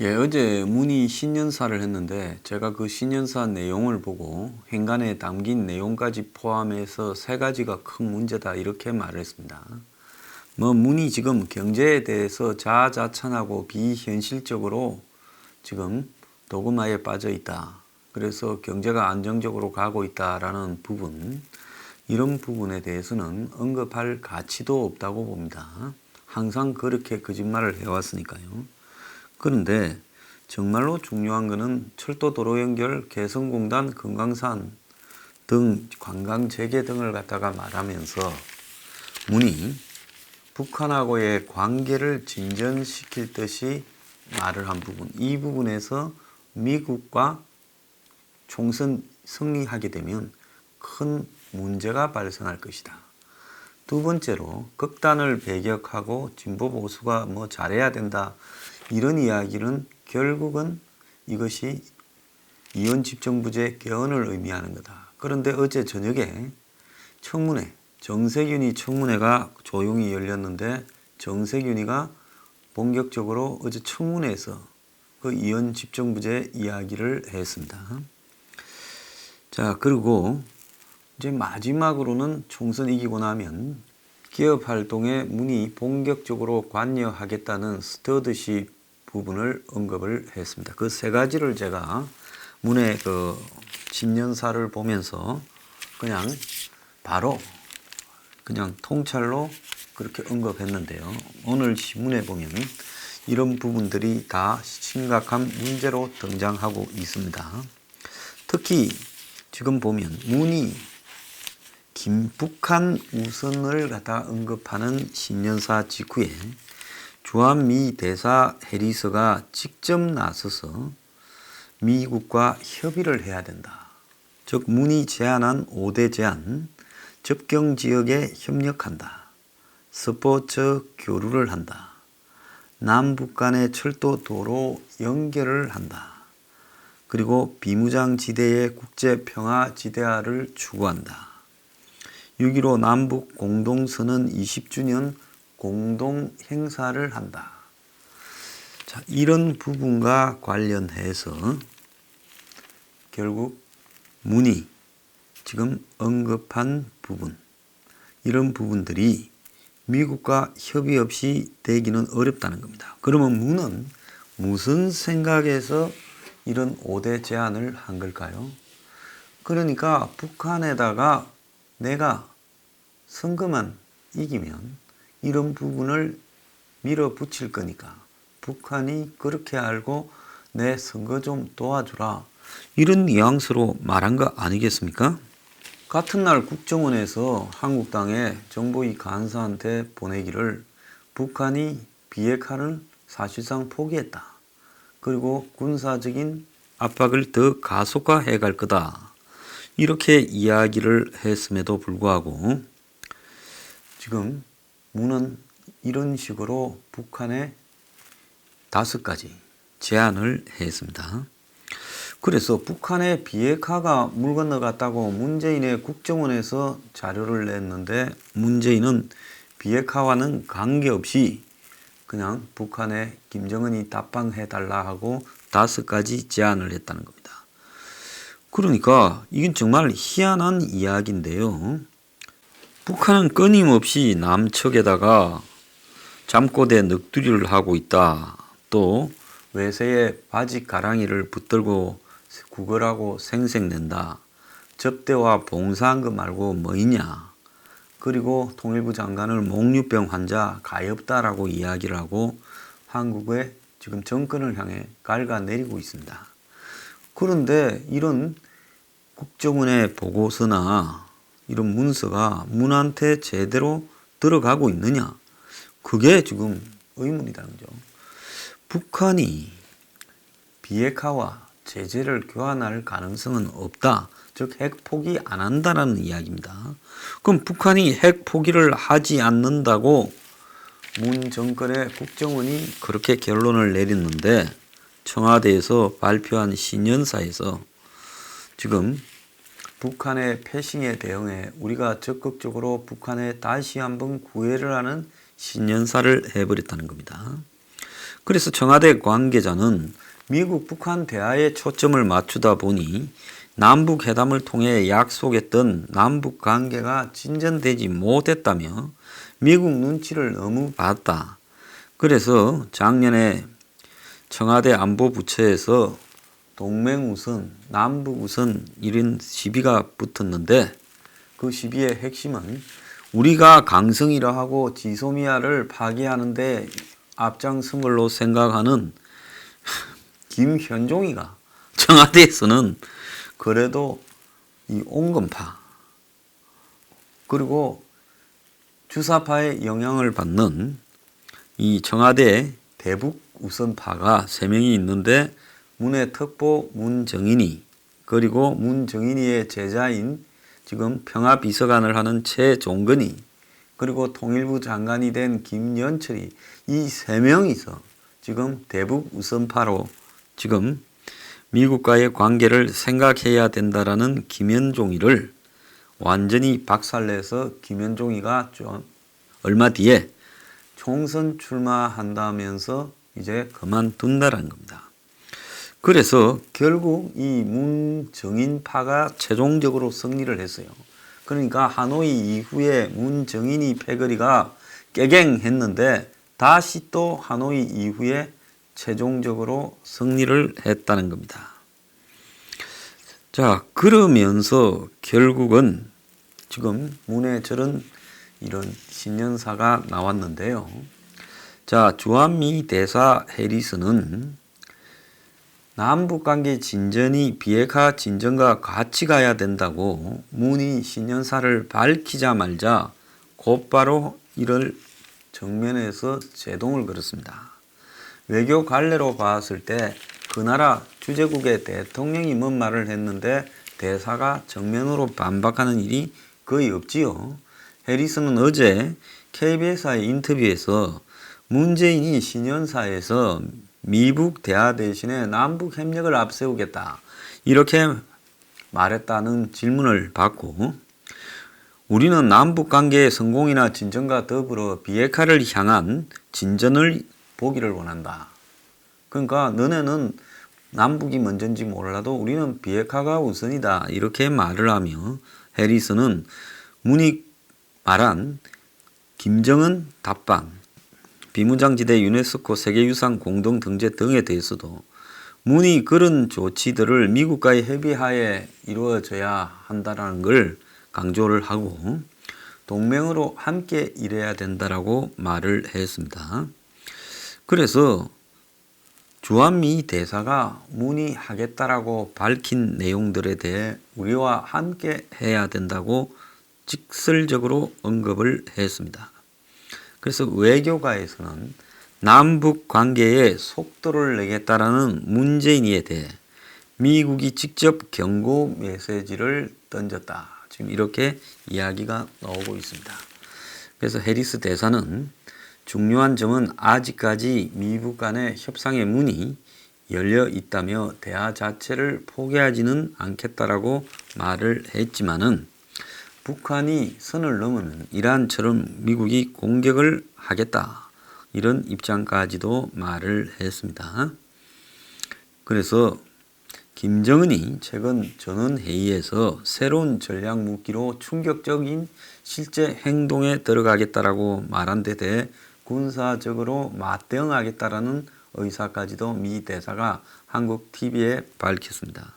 예, 어제 문의 신년사를 했는데 제가 그 신년사 내용을 보고 행간에 담긴 내용까지 포함해서 세 가지가 큰 문제다 이렇게 말을 했습니다. 문의 지금 경제에 대해서 자아자찬하고 비현실적으로 지금 도금화에 빠져 있다. 그래서 경제가 안정적으로 가고 있다라는 부분, 이런 부분에 대해서는 언급할 가치도 없다고 봅니다. 항상 그렇게 거짓말을 해왔으니까요. 그런데 정말로 중요한 것은 철도 도로 연결, 개성공단, 금강산 등 관광 재개 등을 갖다가 말하면서 문이 북한하고의 관계를 진전시킬 듯이 말을 한 부분, 이 부분에서 미국과 총선 승리하게 되면 큰 문제가 발생할 것이다. 두 번째로 극단을 배격하고 진보 보수가 잘해야 된다, 이런 이야기는 결국은 이것이 이원 집정부제 개헌을 의미하는 거다. 그런데 어제 저녁에 청문회, 정세균이 청문회가 조용히 열렸는데 정세균이가 본격적으로 어제 청문회에서 그 이원 집정부제 이야기를 했습니다. 자, 그리고 이제 마지막으로는 총선 이기고 나면 기업 활동에 문이 본격적으로 관여하겠다는 스터드십 부분을 언급을 했습니다. 그 세 가지를 제가 문의 그 신년사를 보면서 그냥 바로 그냥 통찰로 그렇게 언급했는데요. 오늘 신문에 보면 이런 부분들이 다 심각한 문제로 등장하고 있습니다. 특히 지금 보면 문이 북한 우선을 갖다 언급하는 신년사 직후에 주한미 대사 해리서가 직접 나서서 미국과 협의를 해야 된다. 즉 문이 제안한 5대 제안, 접경지역에 협력한다. 스포츠 교류를 한다. 남북 간의 철도 도로 연결을 한다. 그리고 비무장지대의 국제평화지대화를 추구한다. 6.15 남북 공동선언 20주년 공동 행사를 한다. 자, 이런 부분과 관련해서 결국 문이 지금 언급한 부분, 이런 부분들이 미국과 협의 없이 되기는 어렵다는 겁니다. 그러면 문은 무슨 생각에서 이런 5대 제안을 한 걸까요? 그러니까 북한에다가 내가 선거만 이기면 이런 부분을 밀어붙일 거니까 북한이 그렇게 알고 내 선거 좀 도와주라, 이런 뉘앙스로 말한 거 아니겠습니까? 같은 날 국정원에서 한국당의 정보위 간사한테 보내기를 북한이 비핵화를 사실상 포기했다. 그리고 군사적인 압박을 더 가속화해 갈 거다. 이렇게 이야기를 했음에도 불구하고 지금 문은 이런 식으로 북한에 5가지 제안을 했습니다. 그래서 북한의 비핵화가 물 건너갔다고 문재인의 국정원에서 자료를 냈는데 문재인은 비핵화와는 관계없이 그냥 북한에 김정은이 답방해달라 하고 5가지 제안을 했다는 겁니다. 그러니까 이건 정말 희한한 이야기인데요. 북한은 끊임없이 남측에다가 잠꼬대 넋두리를 하고 있다. 또 외세의 바지 가랑이를 붙들고 구걸하고 생색낸다. 접대와 봉사한 거 말고 뭐 있냐. 그리고 통일부 장관을 몽유병 환자 가엾다라고 이야기를 하고 한국의 지금 정권을 향해 갉아내리고 있습니다. 그런데 이런 국정원의 보고서나 이런 문서가 문한테 제대로 들어가고 있느냐? 그게 지금 의문이라는 거죠. 북한이 비핵화와 제재를 교환할 가능성은 없다. 즉 핵 포기 안 한다라는 이야기입니다. 그럼 북한이 핵 포기를 하지 않는다고 문 정권의 국정원이 그렇게 결론을 내렸는데 청와대에서 발표한 신년사에서 지금 북한의 패싱에 대응해 우리가 적극적으로 북한에 다시 한번 구애를 하는 신년사를 해버렸다는 겁니다. 그래서 청와대 관계자는 미국 북한 대화에 초점을 맞추다 보니 남북 회담을 통해 약속했던 남북 관계가 진전되지 못했다며 미국 눈치를 너무 봤다. 그래서 작년에 청와대 안보부처에서 동맹우선, 남북우선 이런 시비가 붙었는데 그 시비의 핵심은 우리가 강성이라 하고 지소미아를 파괴하는데 앞장선 걸로 생각하는 김현종이가 청와대에서는 그래도 이 온건파 그리고 주사파의 영향을 받는 이 청와대 대북 우선파가 3명이 있는데 문의 특보 문정인이 그리고 문정인이의 제자인 지금 평화비서관을 하는 최종근이 그리고 통일부 장관이 된 김연철이 이 3명이서 지금 대북 우선파로 지금 미국과의 관계를 생각해야 된다라는 김현종이를 완전히 박살내서 김현종이가 좀 얼마 뒤에 총선 출마한다면서 이제 그만둔다라는 겁니다. 그래서 결국 이 문정인파가 최종적으로 승리를 했어요. 그러니까 하노이 이후에 문정인이 패거리가 깨갱했는데 다시 또 하노이 이후에 최종적으로 승리를 했다는 겁니다. 자, 그러면서 결국은 지금 문에 저런 이런 신년사가 나왔는데요. 자, 주한미 대사 해리스는 남북관계 진전이 비핵화 진전과 같이 가야 된다고 문이 신년사를 밝히자 말자 곧바로 이를 정면에서 제동을 걸었습니다. 외교 관례로 봤을 때 그 나라 주재국의 대통령이 뭔 말을 했는데 대사가 정면으로 반박하는 일이 거의 없지요. 해리스는 어제 KBS와의 인터뷰에서 문재인이 신년사에서 미북 대화 대신에 남북 협력을 앞세우겠다 이렇게 말했다는 질문을 받고 우리는 남북관계의 성공이나 진전과 더불어 비핵화를 향한 진전을 보기를 원한다. 그러니까 너네는 남북이 먼저인지 몰라도 우리는 비핵화가 우선이다 이렇게 말을 하며 해리스는 문이 말한 김정은 답방 비무장지대 유네스코 세계유산 공동등재 등에 대해서도 문이 그런 조치들을 미국과의 협의하에 이루어져야 한다는 걸 강조를 하고 동맹으로 함께 일해야 된다라고 말을 했습니다. 그래서 주한미 대사가 문의하겠다라고 밝힌 내용들에 대해 우리와 함께 해야 된다고 직설적으로 언급을 했습니다. 그래서 외교가에서는 남북 관계에 속도를 내겠다라는 문재인에 대해 미국이 직접 경고 메시지를 던졌다. 지금 이렇게 이야기가 나오고 있습니다. 그래서 해리스 대사는 중요한 점은 아직까지 미국 간의 협상의 문이 열려 있다며 대화 자체를 포기하지는 않겠다라고 말을 했지만은 북한이 선을 넘으면 이란처럼 미국이 공격을 하겠다. 이런 입장까지도 말을 했습니다. 그래서 김정은이 최근 전원회의에서 새로운 전략 무기로 충격적인 실제 행동에 들어가겠다라고 말한 데 대해 군사적으로 맞대응하겠다라는 의사까지도 미 대사가 한국 TV에 밝혔습니다.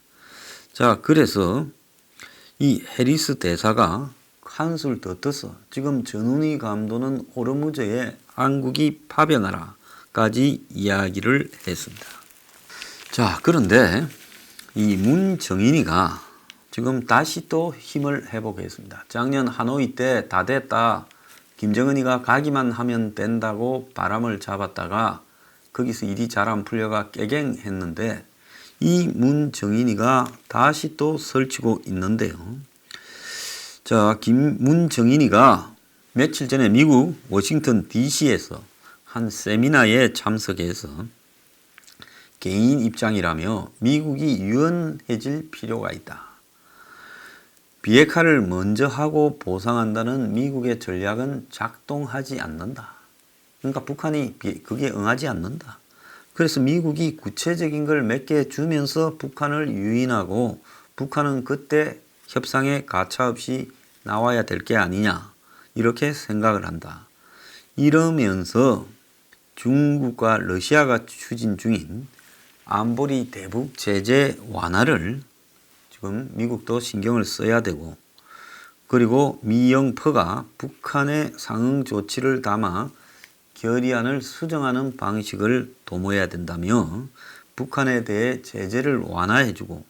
자, 그래서 이 해리스 대사가 한술 더 떠서 지금 전훈희 감독은 호르무즈에 한국이 파병하라까지 이야기를 했습니다. 자, 그런데 이 문정인이가 지금 다시 또 힘을 회복했습니다. 작년 하노이 때 다 됐다. 김정은이가 가기만 하면 된다고 바람을 잡았다가 거기서 일이 잘 안 풀려가 깨갱했는데 이 문정인이가 다시 또 설치고 있는데요. 자, 문정인이가 며칠 전에 미국 워싱턴 DC에서 한 세미나에 참석해서 개인 입장이라며 미국이 유연해질 필요가 있다. 비핵화를 먼저 하고 보상한다는 미국의 전략은 작동하지 않는다. 그러니까 북한이 그게 응하지 않는다. 그래서 미국이 구체적인 걸 몇 개 주면서 북한을 유인하고 북한은 그때 협상에 가차없이 나와야 될 게 아니냐 이렇게 생각을 한다. 이러면서 중국과 러시아가 추진 중인 안보리 대북 제재 완화를 지금 미국도 신경을 써야 되고, 그리고 미영퍼가 북한의 상응 조치를 담아 결의안을 수정하는 방식을 도모해야 된다며 북한에 대해 제재를 완화해주고,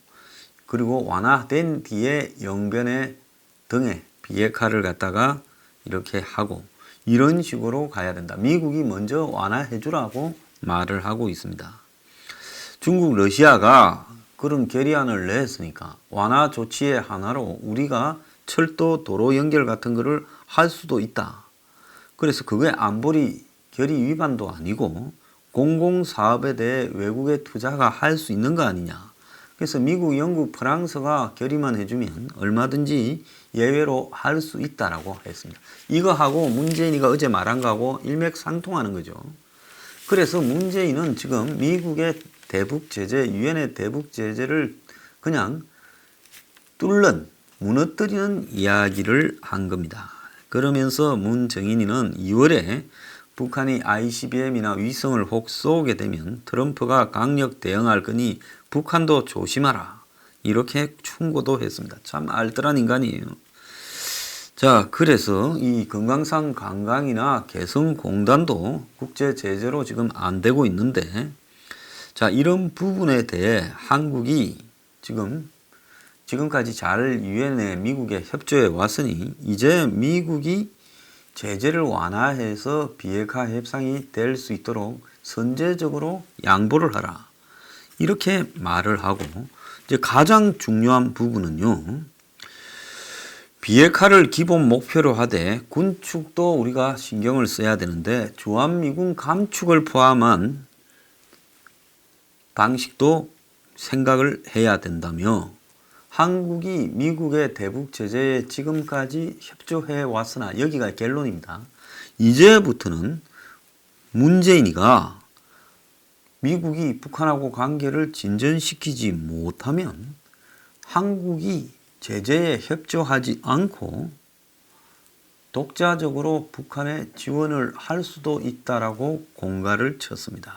그리고 완화된 뒤에 영변의 등에 비핵화를 갖다가 이렇게 하고 이런 식으로 가야 된다. 미국이 먼저 완화해주라고 말을 하고 있습니다. 중국, 러시아가 그런 결의안을 냈으니까 완화 조치의 하나로 우리가 철도, 도로 연결 같은 거를 할 수도 있다. 그래서 그게 안보리 결의 위반도 아니고 공공사업에 대해 외국의 투자가 할 수 있는 거 아니냐. 그래서 미국, 영국, 프랑스가 결의만 해주면 얼마든지 예외로 할 수 있다라고 했습니다. 이거하고 문재인이가 어제 말한 거하고 일맥상통하는 거죠. 그래서 문재인은 지금 미국의 대북 제재, 유엔의 대북 제재를 그냥 무너뜨리는 이야기를 한 겁니다. 그러면서 문정인이는 2월에 북한이 ICBM이나 위성을 혹 쏘게 되면 트럼프가 강력 대응할 거니 북한도 조심하라. 이렇게 충고도 했습니다. 참 알뜰한 인간이에요. 자, 그래서 이 금강산 관광이나 개성공단도 국제 제재로 지금 안 되고 있는데, 자, 이런 부분에 대해 한국이 지금까지 잘 유엔에 미국에 협조해 왔으니 이제 미국이 제재를 완화해서 비핵화 협상이 될 수 있도록 선제적으로 양보를 하라. 이렇게 말을 하고, 이제 가장 중요한 부분은요. 비핵화를 기본 목표로 하되 군축도 우리가 신경을 써야 되는데 주한미군 감축을 포함한 방식도 생각을 해야 된다며, 한국이 미국의 대북 제재에 지금까지 협조해 왔으나 여기가 결론입니다. 이제부터는 문재인이가 미국이 북한하고 관계를 진전시키지 못하면 한국이 제재에 협조하지 않고 독자적으로 북한에 지원을 할 수도 있다라고 공갈을 쳤습니다.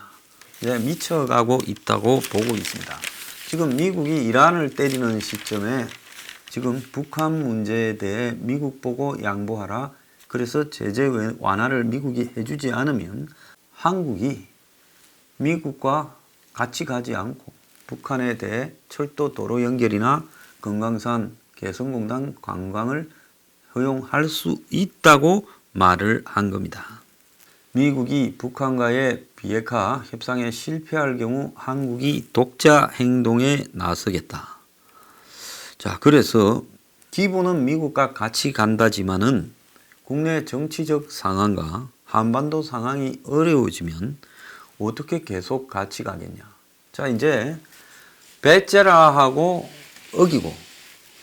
네, 미쳐가고 있다고 보고 있습니다. 지금 미국이 이란을 때리는 시점에 지금 북한 문제에 대해 미국 보고 양보하라. 그래서 제재 완화를 미국이 해주지 않으면 한국이 미국과 같이 가지 않고 북한에 대해 철도 도로 연결이나 금강산 개성공단 관광을 허용할 수 있다고 말을 한 겁니다. 미국이 북한과의 비핵화 협상에 실패할 경우 한국이 독자 행동에 나서겠다. 자, 그래서 기본은 미국과 같이 간다지만은 국내 정치적 상황과 한반도 상황이 어려워지면 어떻게 계속 같이 가겠냐. 자, 이제 배째라하고 어기고,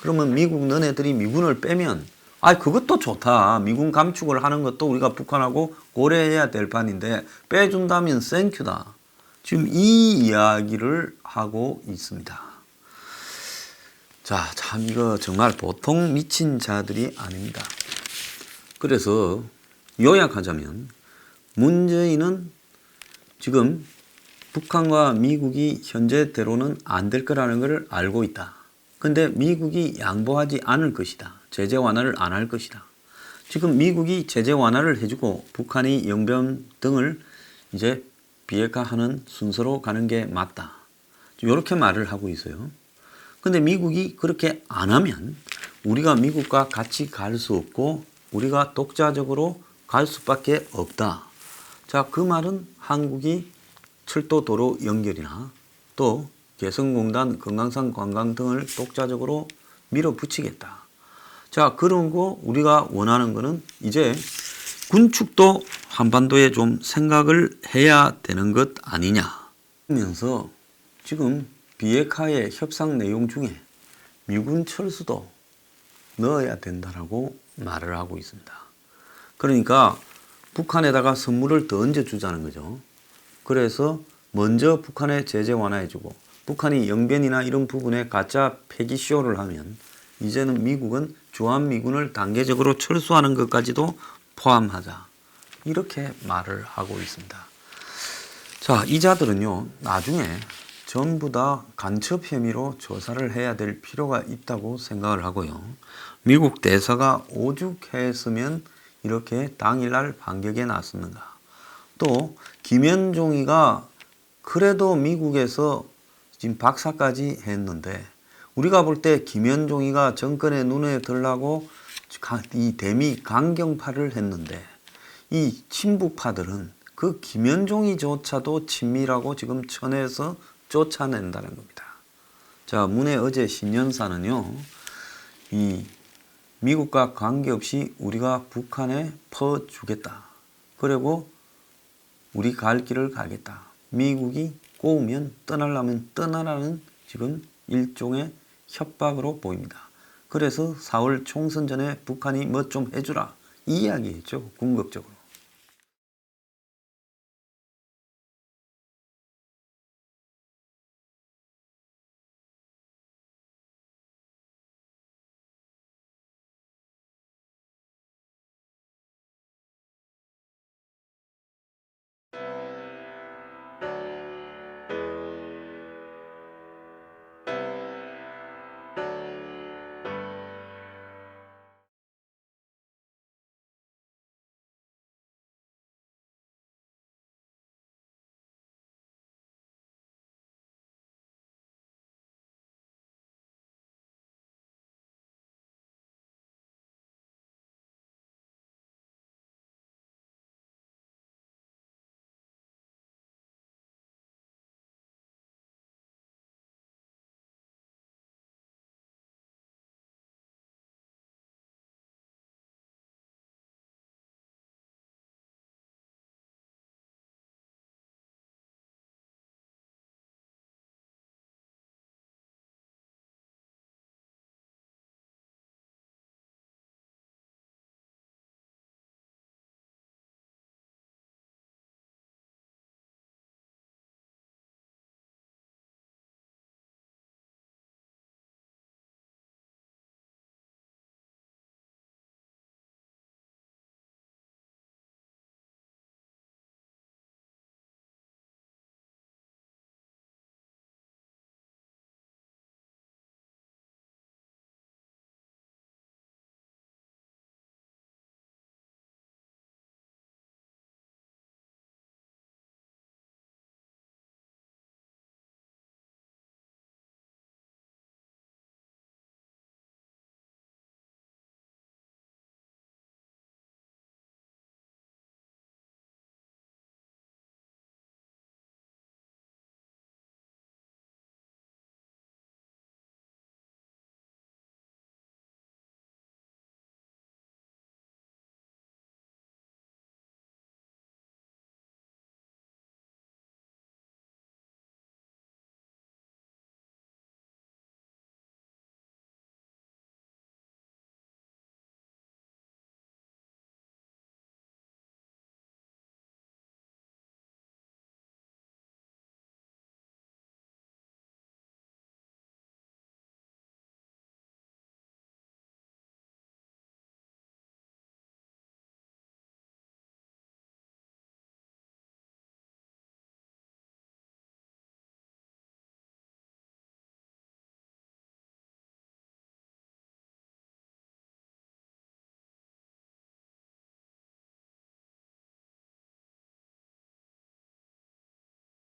그러면 미국 너네들이 미군을 빼면 그것도 좋다. 미군 감축을 하는 것도 우리가 북한하고 고려해야 될 판인데 빼준다면 땡큐다. 지금 이 이야기를 하고 있습니다. 자, 참 이거 정말 보통 미친 자들이 아닙니다. 그래서 요약하자면 문재인은 지금 북한과 미국이 현재대로는 안 될 거라는 걸 알고 있다. 근데 미국이 양보하지 않을 것이다. 제재 완화를 안 할 것이다. 지금 미국이 제재 완화를 해주고 북한이 영변 등을 이제 비핵화하는 순서로 가는 게 맞다. 이렇게 말을 하고 있어요. 근데 미국이 그렇게 안 하면 우리가 미국과 같이 갈 수 없고 우리가 독자적으로 갈 수밖에 없다. 자, 그 말은 한국이 철도 도로 연결이나 또 개성공단, 금강산 관광 등을 독자적으로 밀어붙이겠다. 자, 그런 거 우리가 원하는 거는 이제 군축도 한반도에 좀 생각을 해야 되는 것 아니냐. 그러면서 지금 비핵화의 협상 내용 중에 미군 철수도 넣어야 된다라고 말을 하고 있습니다. 그러니까 북한에다가 선물을 더 얹어주자는 거죠. 그래서 먼저 북한에 제재 완화해주고 북한이 영변이나 이런 부분에 가짜 폐기쇼를 하면 이제는 미국은 주한미군을 단계적으로 철수하는 것까지도 포함하자. 이렇게 말을 하고 있습니다. 자, 이 자들은요, 나중에 전부 다 간첩 혐의로 조사를 해야 될 필요가 있다고 생각을 하고요. 미국 대사가 오죽했으면 이렇게 당일날 반격에 나섰는가. 또 김현종이가 그래도 미국에서 지금 박사까지 했는데 우리가 볼 때 김현종이가 정권의 눈에 들라고 이 대미 강경파를 했는데 이 친북파들은 그 김현종이조차도 친미라고 지금 천에서 쫓아낸다는 겁니다. 자, 문의 어제 신년사는요, 이 미국과 관계없이 우리가 북한에 퍼주겠다. 그리고 우리 갈 길을 가겠다. 미국이 꼬우면 떠나려면 떠나라는 지금 일종의 협박으로 보입니다. 그래서 4월 총선 전에 북한이 뭐 좀 해주라 이 이야기했죠. 궁극적으로.